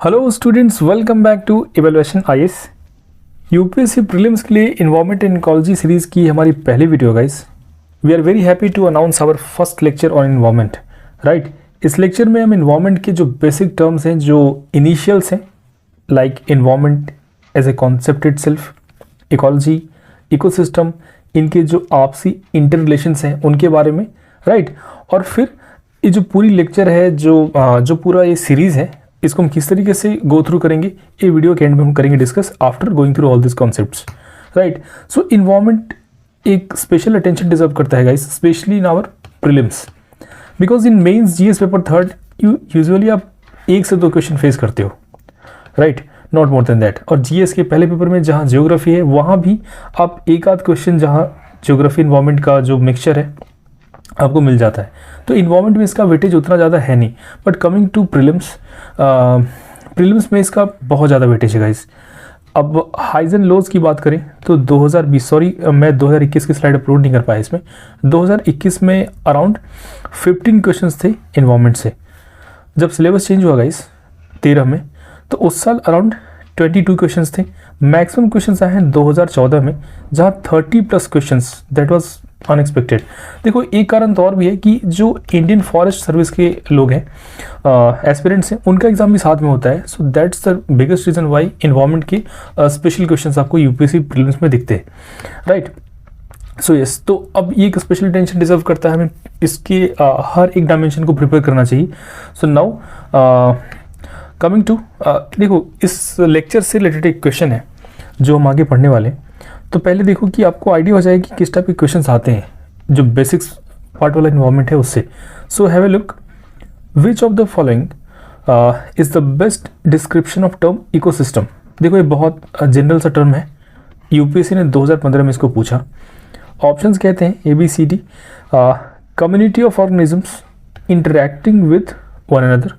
Hello students, welcome back to evaluation IAS. UPSC prelims के लिए environment and ecology series की हमारी पहली video guys. We are very happy to announce our first lecture on environment. Right, इस lecture में हम environment के जो बेसिक टर्म्स हैं, जो इनिशियल्स हैं, like environment as a concept itself, ecology, ecosystem, इनके जो आपसी इंटर रिलेशंस हैं उनके बारे में। राइट, और फिर ये जो पूरी लेक्चर है, जो पूरा ये सीरीज़ है, इसको हम किस तरीके से गो थ्रू करेंगे, ये वीडियो के एंड में हम करेंगे discuss after going through all this concepts. Right, so environment एक स्पेशल अटेंशन डिजर्व करता है guys, specially in our prelims, because in mains GS paper third usually आप 1 से 2 क्वेश्चन फेस करते हो। Right, not more than that. और GS के पहले पेपर में जहाँ ज्योग्राफी है, वहाँ भी आप एक आध क्वेश्चन जहाँ ज्योग्राफी इन्वायरमेंट का जो मिक्सचर है आपको मिल जाता है। तो इन्वायरमेंट में इसका वेटेज उतना ज़्यादा है नहीं, बट कमिंग टू प्रीलिम्स में इसका बहुत ज़्यादा वेटेज है गाइस। अब हाइज एंड लोज की बात करें तो 2021 की स्लाइड अपलोड नहीं कर पाया इसमें। 2021 में अराउंड 15 क्वेश्चंस थे इन्वायरमेंट से। जब सिलेबस चेंज हुआ गाइस 13 में, तो उस साल अराउंड 22 क्वेश्चंस थे। मैक्सिमम क्वेश्चंस आए हैं 2014 में, जहाँ 30+ क्वेश्चंस, दैट वाज अनएक्सपेक्टेड। देखो, एक कारण तो और भी है कि जो इंडियन फॉरेस्ट सर्विस के लोग हैं, एस्पिरेंट्स हैं, उनका एग्जाम भी साथ में होता है। So that's the biggest reason why environment के स्पेशल क्वेश्चंस आपको यूपीएससी प्रीलिम्स में दिखते हैं। राइट, सो यस, तो अब ये एक स्पेशल अटेंशन डिजर्व करता है, हमें इसके हर एक डायमेंशन को प्रिपेयर करना चाहिए। सो नाउ कमिंग टू, देखो, इस लेक्चर से रिलेटेड एक क्वेश्चन है जो हम आगे पढ़ने वाले हैं। तो पहले देखो कि आपको आइडिया हो जाए कि किस टाइप के क्वेश्चंस आते हैं, जो बेसिक्स पार्ट वाला इन्वायरमेंट है उससे। So have a look, which of the following is the best description of term ecosystem. देखो, ये बहुत जनरल सा टर्म है, यूपीएससी ने 2015 में इसको पूछा। ऑप्शंस कहते हैं ABCD, community of organisms interacting with one another.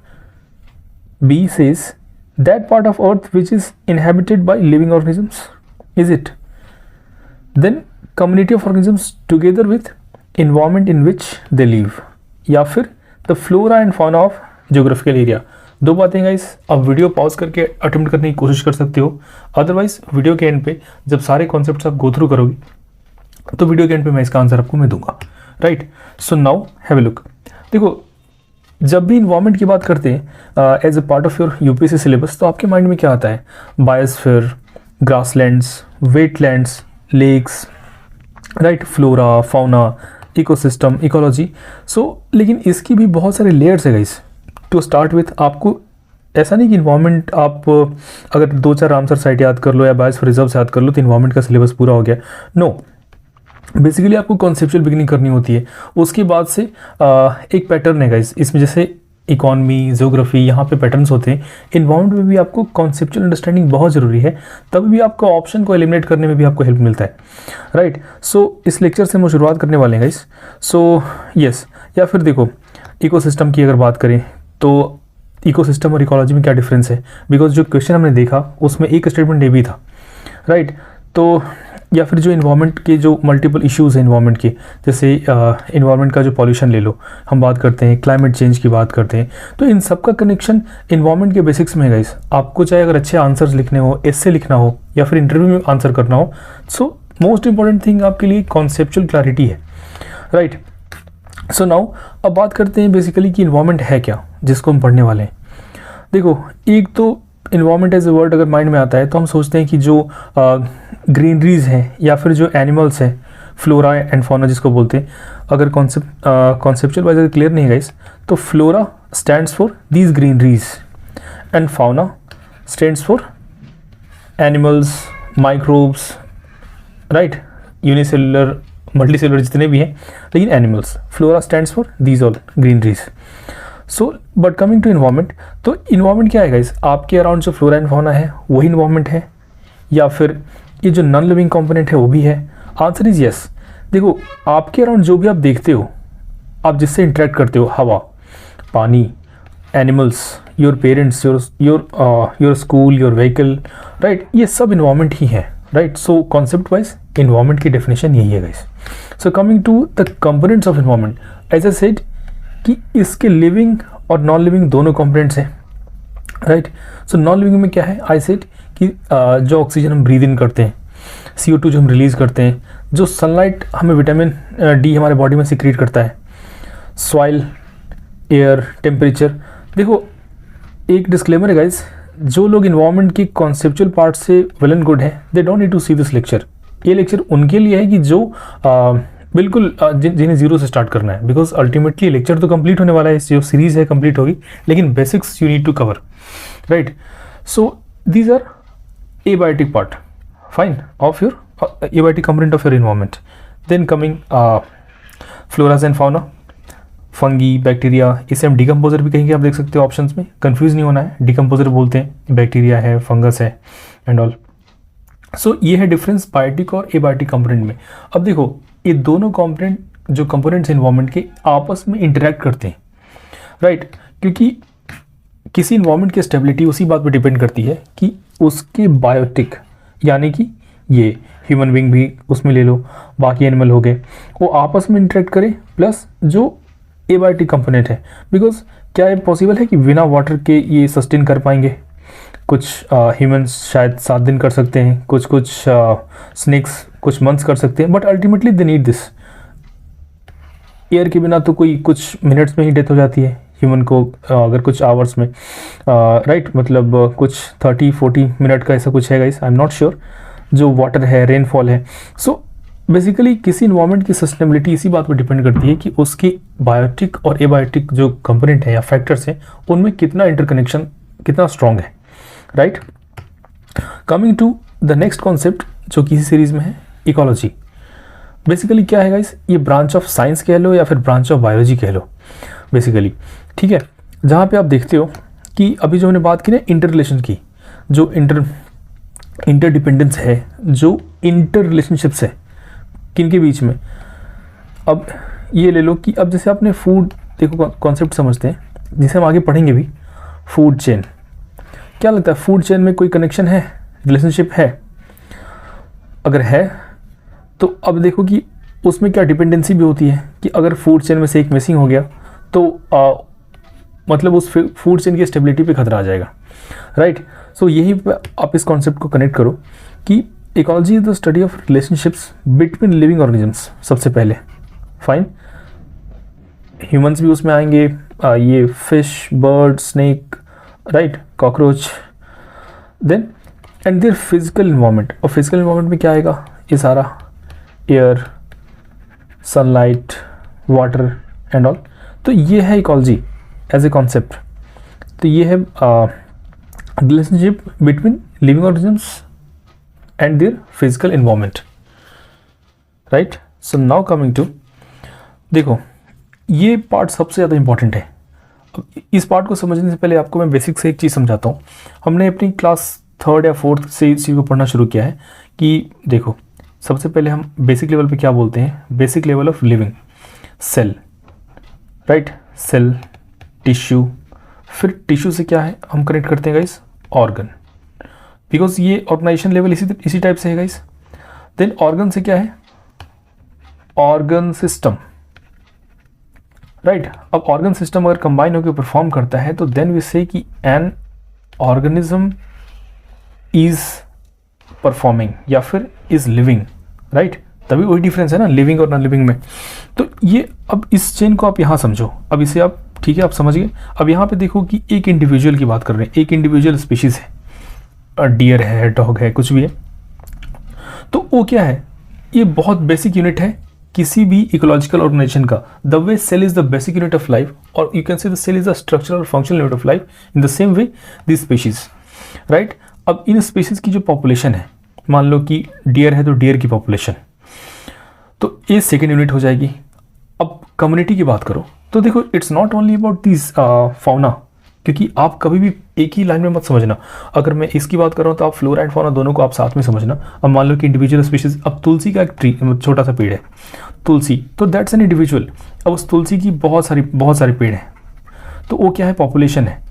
B says that part of earth which is inhabited by living organisms. Is it? Then community of organisms together with environment in which they live. या फिर the flora and fauna of geographical area. दो बातें guys, अब video pause करके attempt करने की कोशिश कर सकते हो। अदरवाइज वीडियो के एंड पे जब सारे कॉन्सेप्ट्स आप गो थ्रू करोगे तो वीडियो के एंड पे मैं इसका आंसर आपको मैं दूंगा। Right, so now have a look. देखो, जब भी इन्वायरमेंट की बात करते हैं as a part of your UPSC syllabus, तो आपके माइंड में क्या आता है? Biosphere, grasslands, wetlands, lakes, right, flora, fauna, ecosystem, ecology. So लेकिन इसकी भी बहुत सारे लेयर्स है गाइस। टू स्टार्ट विथ, आपको ऐसा नहीं कि इन्वायरमेंट आप अगर 2-4 रामसर साइट याद कर लो या बायोस्फीयर रिजर्व याद कर लो तो इन्वायरमेंट का सिलेबस पूरा हो गया। नो, बेसिकली आपको कॉन्सेप्चुअल बिगिनिंग करनी होती है। उसके बाद से एक पैटर्न है गाइस इसमें, जैसे इकोनॉमी, ज्योग्राफी, यहाँ पे पैटर्न्स होते हैं। इन्वायरमेंट में भी आपको कॉन्सेप्चुअल अंडरस्टैंडिंग बहुत ज़रूरी है, तभी भी आपको ऑप्शन को एलिमिनेट करने में भी आपको हेल्प मिलता है। राइट, सो इस लेक्चर से हम शुरुआत करने वाले हैं गाइस। सो यस, या फिर देखो, इकोसिस्टम की अगर बात करें तो इकोसिस्टम और इकोलॉजी में क्या डिफरेंस है, बिकॉज जो क्वेश्चन हमने देखा उसमें एक स्टेटमेंट ये भी था। राइट, तो या फिर जो इन्वायरमेंट के जो मल्टीपल इश्यूज़ हैं इन्वायरमेंट के, जैसे इन्वायरमेंट का जो पॉल्यूशन ले लो, हम बात करते हैं क्लाइमेट चेंज की बात करते हैं, तो इन सब का कनेक्शन इन्वायरमेंट के बेसिक्स में है गाइस। आपको चाहे अगर अच्छे आंसर्स लिखने हो, एस्से लिखना हो या फिर इंटरव्यू में आंसर करना हो, सो मोस्ट इंपॉर्टेंट थिंग आपके लिए कॉन्सेप्चुअल क्लैरिटी है। राइट, सो नाउ अब बात करते हैं बेसिकली कि इन्वायरमेंट है क्या जिसको हम पढ़ने वाले हैं। देखो, एक तो इन्वायरमेंट एज ए वर्ड अगर माइंड में आता है तो हम सोचते हैं कि जो ग्रीनरीज हैं या फिर जो एनिमल्स हैं, फ्लोरा एंड फौना जिसको बोलते हैं, अगर कॉन्सेप्चुअल वाइज अगर क्लियर नहीं है गाइस, तो flora stands for these greeneries and fauna stands for animals, microbes, right, unicellular, multicellular जितने भी हैं, लेकिन animals. Flora stands for these all greeneries. So but coming to environment, तो इन्वायरमेंट क्या है गाइस? आपके अराउंड जो फ्लोरा एंड फौना है वही इन्वायरमेंट है, या फिर ये जो नॉन लिविंग कंपोनेंट है वो भी है? Answer is yes. देखो, आपके अराउंड जो भी आप देखते हो, आप जिससे इंटरेक्ट करते हो, हवा, पानी, animals, your parents, your school, your vehicle, right, ये सब इन्वायरमेंट ही है। Right, so concept wise environment की डेफिनेशन यही है guys. So coming to the components of environment, as I said कि इसके लिविंग और नॉन लिविंग दोनों कंपोनेंट्स हैं। राइट। सो नॉन लिविंग में क्या है, आई सेड कि जो ऑक्सीजन हम ब्रीद इन करते हैं, CO2 जो हम रिलीज़ करते हैं, जो सनलाइट हमें विटामिन D हमारे बॉडी में सिक्रीट करता है, सॉइल, एयर, टेम्परेचर। देखो एक डिस्क्लेमर है गाइस, जो लोग इन्वायरमेंट की कॉन्सेप्चुअल पार्ट से वेल एंड गुड है, they don't need to see this lecture. ये लेक्चर उनके लिए है कि जो बिल्कुल जिन्हें जीरो से स्टार्ट करना है, बिकॉज अल्टीमेटली लेक्चर तो कंप्लीट होने वाला है, जो सीरीज है कंप्लीट होगी, लेकिन basics you need to cover, right. So these are abiotic part, fine, of your abiotic component of your environment. Then coming floras and fauna, fungi, bacteria, इसे हम डिकम्पोजर भी कहेंगे, आप देख सकते हो ऑप्शंस में, कंफ्यूज नहीं होना है, डिकम्पोजर बोलते हैं, बैक्टीरिया है, फंगस है एंड ऑल। सो ये है डिफरेंस बायोटिक और एबायोटिक कंपोनेंट में। अब देखो ये दोनों कंपोनेंट, जो कंपोनेंट्स इन्वायरमेंट के आपस में इंटरेक्ट करते हैं, राइट, क्योंकि किसी इन्वायरमेंट की स्टेबिलिटी उसी बात पर डिपेंड करती है कि उसके बायोटिक, यानी कि ये ह्यूमन बीइंग भी उसमें ले लो, बाकी एनिमल हो गए, वो आपस में इंटरेक्ट करें, प्लस जो एबायोटिक कंपोनेंट है, बिकॉज क्या ये पॉसिबल है कि बिना वाटर के ये सस्टेन कर पाएंगे? कुछ ह्यूमंस शायद 7 दिन कर सकते हैं, कुछ स्नेक्स कुछ मंथ्स कर सकते हैं, but ultimately they need this. Air के बिना तो कोई कुछ मिनट्स में ही डेथ हो जाती है ह्यूमन को, अगर कुछ आवर्स में, राइट, मतलब कुछ 30-40 मिनट का ऐसा कुछ है guys, I am not sure. जो वाटर है, रेनफॉल है। सो बेसिकली किसी इन्वायरमेंट की सस्टेनेबिलिटी इसी बात पर डिपेंड करती है कि उसकी बायोटिक और एबायोटिक जो कंपोनेंट है या फैक्टर्स हैं, उनमें कितना इंटरकनेक्शन, कितना स्ट्रॉन्ग है, right. Coming to the next concept जो किसी सीरीज में है, इकोलॉजी। बेसिकली क्या है गाइस, ये ब्रांच ऑफ साइंस कह लो या फिर ब्रांच ऑफ बायोलॉजी कह लो बेसिकली, ठीक है, जहाँ पे आप देखते हो कि अभी जो हमने बात की ना इंटर रिलेशन की, जो इंटरडिपेंडेंस है, जो इंटर रिलेशनशिप्स है किन के बीच में। अब ये ले लो कि अब जैसे आपने फूड, देखो कॉन्सेप्ट समझते हैं जिसे हम आगे पढ़ेंगे भी, फूड चेन। क्या लगता है फूड चेन में कोई कनेक्शन है, रिलेशनशिप है? अगर है तो अब देखो कि उसमें क्या डिपेंडेंसी भी होती है कि अगर फूड चेन में से एक मिसिंग हो गया तो मतलब उस फूड चेन की स्टेबिलिटी पे खतरा आ जाएगा, राइट। सो यही आप इस कॉन्सेप्ट को कनेक्ट करो कि ecology is the study of relationships between living organisms. सबसे पहले फाइन, ह्यूमंस भी उसमें आएंगे, ये fish, bird, snake, right, cockroach, then and their physical environment. और फिजिकल इन्वायरमेंट में क्या आएगा, ये सारा air, sunlight, water and all. तो ये है इकोलॉजी एज ए कॉन्सेप्ट। तो ये है relationship between living organisms and their physical environment, right. So now coming to, देखो ये पार्ट सबसे ज़्यादा इंपॉर्टेंट है। अब इस पार्ट को समझने से पहले आपको मैं बेसिक से एक चीज़ समझाता हूँ। हमने अपनी क्लास 3rd या 4th से इस चीज़ को पढ़ना शुरू किया है कि देखो सबसे पहले हम बेसिक लेवल पे क्या बोलते हैं, basic level of living, cell, right, cell, tissue, फिर टिश्यू से क्या है हम कनेक्ट करते हैं गाइस, ऑर्गन, बिकॉज ये ऑर्गेनाइजेशन लेवल इसी टाइप से है गाइस। देन ऑर्गन से क्या है, ऑर्गन सिस्टम, राइट। अब ऑर्गन सिस्टम अगर कंबाइन होकर परफॉर्म करता है तो देन वी से कि एन ऑर्गेनिज्म इज परफॉर्मिंग या फिर इज लिविंग, राइट। तभी वही डिफरेंस है ना लिविंग और नॉन लिविंग में। तो ये अब इस चेन को आप यहाँ समझो, अब इसे आप, ठीक है, आप समझ गए। अब यहाँ पे देखो कि एक इंडिविजुअल की बात कर रहे हैं, एक इंडिविजुअल स्पीशीज है, डियर है, डॉग है, कुछ भी है, तो वो क्या है, ये बहुत बेसिक यूनिट है किसी भी इकोलॉजिकल ऑर्गेनाइजेशन का। The way cell is the basic unit of life, और you can say the cell is the structural और functional unit of life, in the same way this species, right. अब इन species की जो population है, मान लो कि डियर है तो डियर की पॉपुलेशन, तो ये सेकेंड यूनिट हो जाएगी। अब कम्युनिटी की बात करो तो देखो it's not only about this fauna, क्योंकि आप कभी भी एक ही लाइन में मत समझना। अगर मैं इसकी बात कर रहा हूँ तो आप फ्लोरा एंड फाउना दोनों को आप साथ में समझना। अब मान लो कि इंडिविजुअल स्पीशीज, अब तुलसी का एक ट्री, छोटा सा पेड़ है तुलसी, तो दैट्स एन इंडिविजुअल। अब उस तुलसी की बहुत सारे पेड़ हैं, तो वो क्या है, पॉपुलेशन है।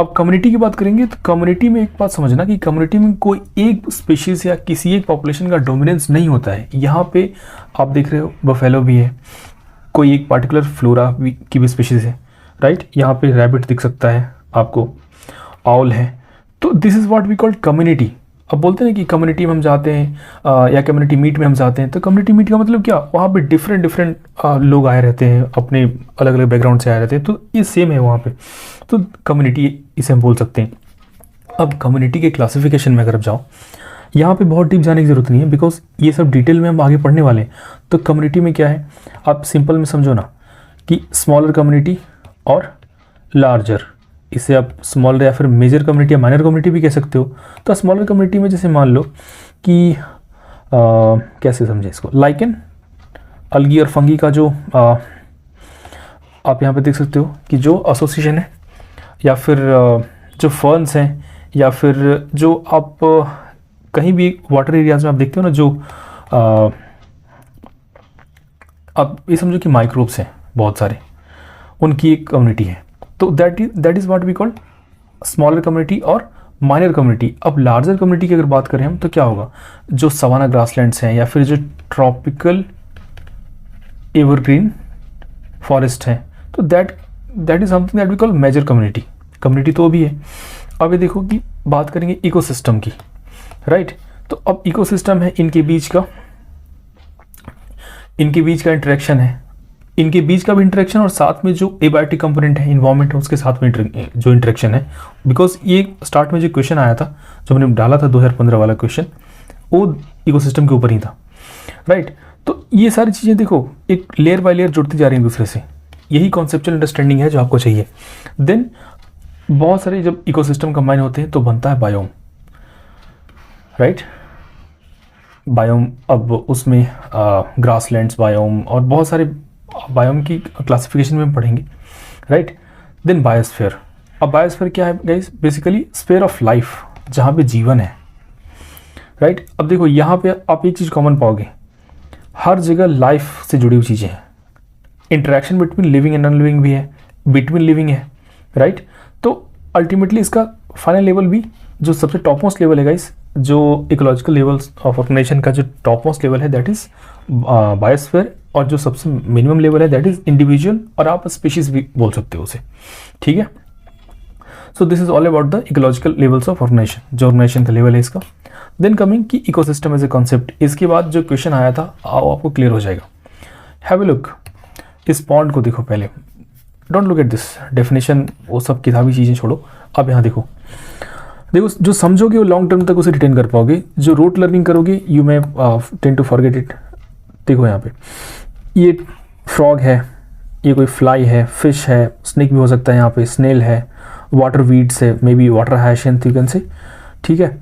अब कम्युनिटी की बात करेंगे तो कम्युनिटी में एक बात समझना कि कम्युनिटी में कोई एक स्पीशीज या किसी एक पॉपुलेशन का डोमिनेंस नहीं होता है। यहाँ पे आप देख रहे हो बफेलो भी है, कोई एक पार्टिकुलर फ्लोरा की भी स्पीशीज है, राइट। यहाँ पे रैबिट दिख सकता है आपको, आउल है। तो this is what we called community. अब बोलते हैं कि कम्युनिटी में हम जाते हैं या कम्युनिटी मीट में हम जाते हैं, तो कम्युनिटी मीट का मतलब क्या, वहाँ पे डिफरेंट लोग आए रहते हैं, अपने अलग अलग बैकग्राउंड से आए रहते हैं, तो ये सेम है वहाँ पे, तो कम्युनिटी इसे हम बोल सकते हैं। अब कम्युनिटी के क्लासिफिकेशन में अगर आप जाओ, यहाँ पे बहुत डीप जाने की ज़रूरत नहीं है, बिकॉज ये सब डिटेल में हम आगे पढ़ने वाले हैं। तो कम्युनिटी में क्या है, आप सिंपल में समझो ना कि स्मॉलर कम्युनिटी और लार्जर, इसे आप स्मॉलर या फिर मेजर कम्युनिटी या माइनर कम्युनिटी भी कह सकते हो। तो स्मॉलर कम्युनिटी में जैसे मान लो कि कैसे समझे इसको, लाइकेन, अलगी और फंगी का जो आप यहाँ पे देख सकते हो कि जो एसोसिएशन है, या फिर जो फर्न्स हैं, या फिर जो आप कहीं भी वाटर एरियाज में आप देखते हो ना, जो आप ये समझो कि माइक्रोब्स हैं बहुत सारे, उनकी एक कम्युनिटी है। तो that is what we called smaller community और माइनर कम्युनिटी। अब लार्जर कम्युनिटी की अगर बात करें हम, तो क्या होगा, जो सवाना ग्रासलैंड्स हैं, या फिर जो ट्रॉपिकल एवरग्रीन फॉरेस्ट हैं, तो that is something that we call major community. Community तो भी है। अब ये देखो कि बात करेंगे इकोसिस्टम की, राइट। तो अब इकोसिस्टम है, इनके बीच का इंटरेक्शन है, इनके बीच का भी इंटरेक्शन, और साथ में जो एबायोटिक कंपोनेंट है, इन्वायरमेंट है, उसके साथ में जो इंटरेक्शन है। बिकॉज ये स्टार्ट में जो क्वेश्चन आया था, जो मैंने डाला था 2015 वाला क्वेश्चन, वो इकोसिस्टम के ऊपर ही था, राइट। तो ये सारी चीज़ें देखो एक लेयर बाय लेयर जुड़ती जा रही हैं दूसरे से, यही कॉन्सेप्चुअल अंडरस्टैंडिंग है जो आपको चाहिए। देन बहुत सारे जब इकोसिस्टम कंबाइन होते हैं तो बनता है बायोम, राइट। बायोम, अब उसमें ग्रासलैंड्स बायोम और बहुत सारे बायोम की क्लासिफिकेशन में हम पढ़ेंगे, राइट। Then biosphere. अब बायोस्फीयर क्या है guys, basically sphere of life, जहाँ पे जीवन है, राइट। अब देखो यहाँ पे आप एक चीज़ कॉमन पाओगे, हर जगह लाइफ से जुड़ी हुई चीज़ें हैं, interaction between living and non living भी है, बिटवीन लिविंग है, राइट। तो अल्टीमेटली इसका फाइनल लेवल भी जो सबसे टॉप मोस्ट लेवल है गाइस, जो इकोलॉजिकल लेवल्स ऑफ ऑर्गेनाइजेशन का जो टॉप मोस्ट लेवल है दैट इज बायोस्फीयर, और जो सबसे मिनिमम लेवल है दैट इज इंडिविजुअल, और आप स्पीशीज भी बोल सकते हो उसे, ठीक है। So this is all about the ecological levels of organization, जो ऑर्गेनाइजेशन का लेवल है इसका। देन कमिंग की इकोसिस्टम एज ए कॉन्सेप्ट, इसके बाद जो क्वेश्चन आया था आओ आपको क्लियर हो जाएगा। हैव ए लुक, इस पॉइंट को देखो पहले, don't look at this definition, वो सब किताबी चीज़ें छोड़ो। अब यहाँ देखो जो समझोगे वो लॉन्ग टर्म तक उसे रिटेन कर पाओगे, जो रोट लर्निंग करोगे you may tend to forget it. देखो यहाँ पे ये फ्रॉग है, ये कोई फ्लाई है, फिश है, स्नेक भी हो सकता है, यहाँ पे स्नेल है, वाटर वीड्स है, may be water hyacinth you can से, ठीक है।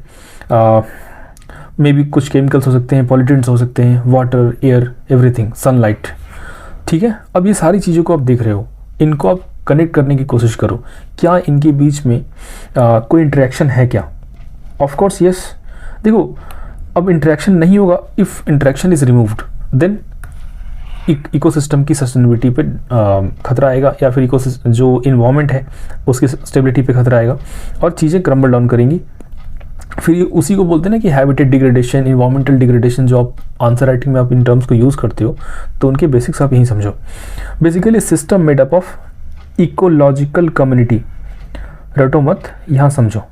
मे बी कुछ केमिकल्स हो सकते हैं, पॉल्यूटेंट्स हो सकते हैं, वाटर, एयर, एवरीथिंग, सनलाइट, ठीक है। अब ये सारी चीज़ों को आप देख रहे हो, इनको आप कनेक्ट करने की कोशिश करो, क्या इनके बीच में कोई इंटरेक्शन है क्या। Of course yes. देखो अब इंटरेक्शन नहीं होगा, if interaction is removed then ecosystem की सस्टेनेबिलिटी पे खतरा आएगा, या फिर इकोसिस्टम जो इन्वायरमेंट है उसकी स्टेबिलिटी पे खतरा आएगा, और चीज़ें क्रम्बल डाउन करेंगी। फिर उसी को बोलते हैं ना कि हैबिटेट डिग्रेडेशन, इन्वायरमेंटल डिग्रेडेशन, जो आप आंसर राइटिंग में आप इन टर्म्स को यूज़ करते हो, तो उनके बेसिक्स आप यहीं समझो। Basically system made up of ecological community, रटो मत, यहाँ समझो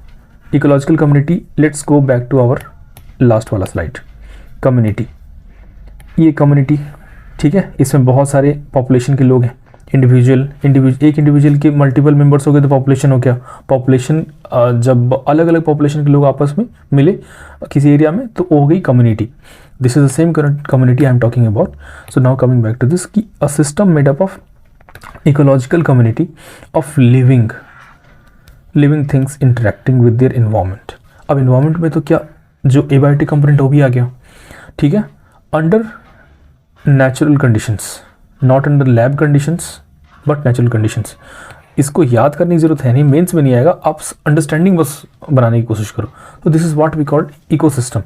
ecological community. Let's go back to our last वाला स्लाइड। कम्युनिटी, ये कम्युनिटी, ठीक है, इसमें बहुत सारे पॉपुलेशन के लोग हैं, एक इंडिविजुअल के मल्टीपल मेंबर्स हो गए तो पॉपुलेशन हो गया। पॉपुलेशन जब अलग अलग पॉपुलेशन के लोग आपस में मिले किसी एरिया में तो वो हो गई community. This is the same community I am talking about. So now coming back to this कि a system made up of ecological community of living things interacting with their environment. अब environment में तो क्या, जो abiotic component वो भी आ गया, ठीक है, under natural conditions, not under lab conditions but natural conditions. इसको याद करने की जरूरत है नहीं, मेंस में नहीं आएगा, आप अंडरस्टैंडिंग बस बनाने की कोशिश करो। तो this is what we called ecosystem,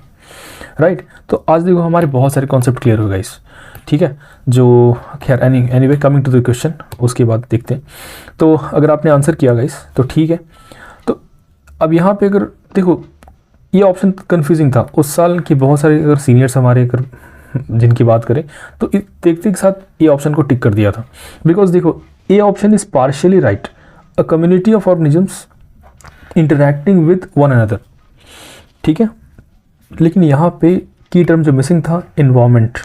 right. तो आज देखो हमारे बहुत सारे कॉन्सेप्ट क्लियर हो गए इस, ठीक है, जो खैर anyway coming to the question उसके बाद देखते हैं। तो अगर आपने आंसर किया गाइस तो ठीक है। तो अब यहाँ पे अगर देखो ये ऑप्शन कंफ्यूजिंग था उस साल की, बहुत सारे अगर सीनियर्स हमारे अगर जिनकी बात करें तो देखते के साथ ये ऑप्शन को टिक कर दिया था, बिकॉज देखो A option is partially right. A community of organisms interacting with one another, ठीक है। लेकिन यहाँ पे की टर्म जो मिसिंग था, इन्वायरमेंट।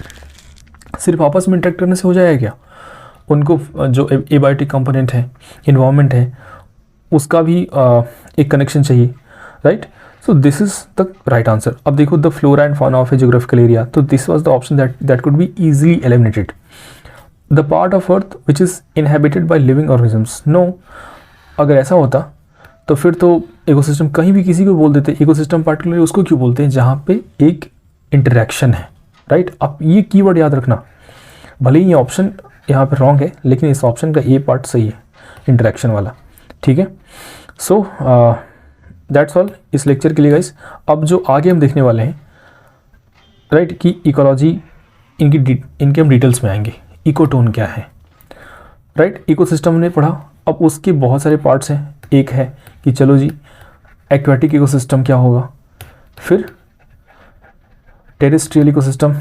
सिर्फ आपस में इंटरेक्ट करने से हो जाएगा क्या? उनको जो एबायोटिक कंपोनेंट है, इन्वायरमेंट है, उसका भी एक कनेक्शन चाहिए, right. So this is the right answer. अब देखो, the flora and fauna of a geographical area, तो this was the option that could be easily eliminated. The part of earth which is inhabited by living organisms, no. अगर ऐसा होता तो फिर तो ecosystem कहीं भी किसी को बोल देते, इकोसिस्टम पार्टिकुलरली उसको क्यों बोलते हैं जहाँ पे एक इंटरेक्शन है, राइट। अब ये कीवर्ड याद रखना, भले ही ये ऑप्शन यहाँ पे रॉन्ग है, लेकिन इस ऑप्शन का ए पार्ट सही है, इंटरेक्शन वाला, ठीक है। सो दैट्स ऑल इस लेक्चर के लिए गाइस। अब जो आगे हम देखने वाले हैं, राइट, कि इकोलॉजी, इनके हम डिटेल्स में आएंगे। इकोटोन क्या है, राइट। इकोसिस्टम ने पढ़ा, अब उसके बहुत सारे पार्ट्स हैं। एक है कि चलो जी एक्वेटिक इकोसिस्टम क्या होगा, फिर टेरेस्ट्रियल इकोसिस्टम।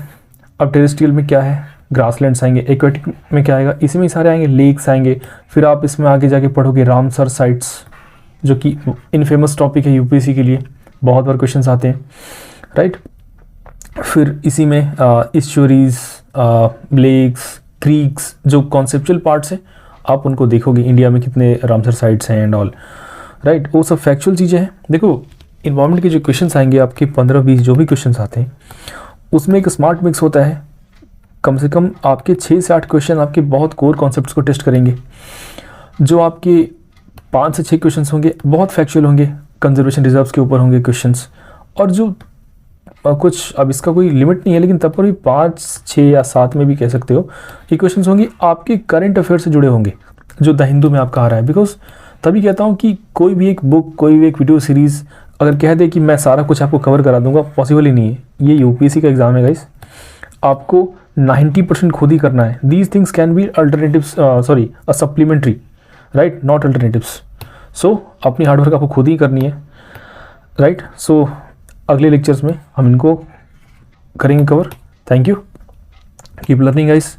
अब टेरेस्ट्रियल में क्या है, ग्रासलैंड्स आएंगे। एक्वेटिक में क्या आएगा, इसमें ही सारे आएंगे, लेक्स आएंगे। फिर आप इसमें आगे जाके पढ़ोगे रामसर साइट्स, जो कि इनफेमस टॉपिक है यूपीएससी के लिए, बहुत बार क्वेश्चंस आते हैं, राइट। फिर इसी में इस्चुरीज, लेक्स, क्रीक्स, जो कॉन्सेप्चुअल पार्ट्स हैं आप उनको देखोगे, इंडिया में कितने रामसर साइट्स हैं एंड ऑल, राइट। वो सब फैक्चुअल चीज़ें हैं। देखो, इन्वायरमेंट के जो क्वेश्चंस आएंगे आपके 15-20 जो भी क्वेश्चंस आते हैं, उसमें एक स्मार्ट मिक्स होता है। कम से कम आपके 6 से 8 क्वेश्चन आपके बहुत कोर कॉन्सेप्ट्स को टेस्ट करेंगे। जो आपके 5 से 6 क्वेश्चंस होंगे बहुत फैक्चुअल होंगे, कंजर्वेशन रिजर्व्स के ऊपर होंगे क्वेश्चंस। और जो कुछ, अब इसका कोई लिमिट नहीं है, लेकिन तब पर भी 5, 6 या 7 में भी कह सकते हो ये क्वेश्चंस होंगे आपके करंट अफेयर से जुड़े होंगे, जो द हिंदू में आपका आ रहा है। बिकॉज तभी कहता हूँ कि कोई भी एक बुक, कोई भी एक वीडियो सीरीज़ अगर कह दे कि मैं सारा कुछ आपको कवर करा दूंगा, पॉसिबल ही नहीं है। ये यूपीएससी का एग्जाम है गाइस, आपको 90% खुद ही करना है। These things can be alternatives, sorry supplementary, right, not alternatives. So अपनी हार्डवर्क आपको खुद ही करनी है, राइट। सो अगले लेक्चर्स में हम इनको करेंगे cover. Thank you, keep learning guys.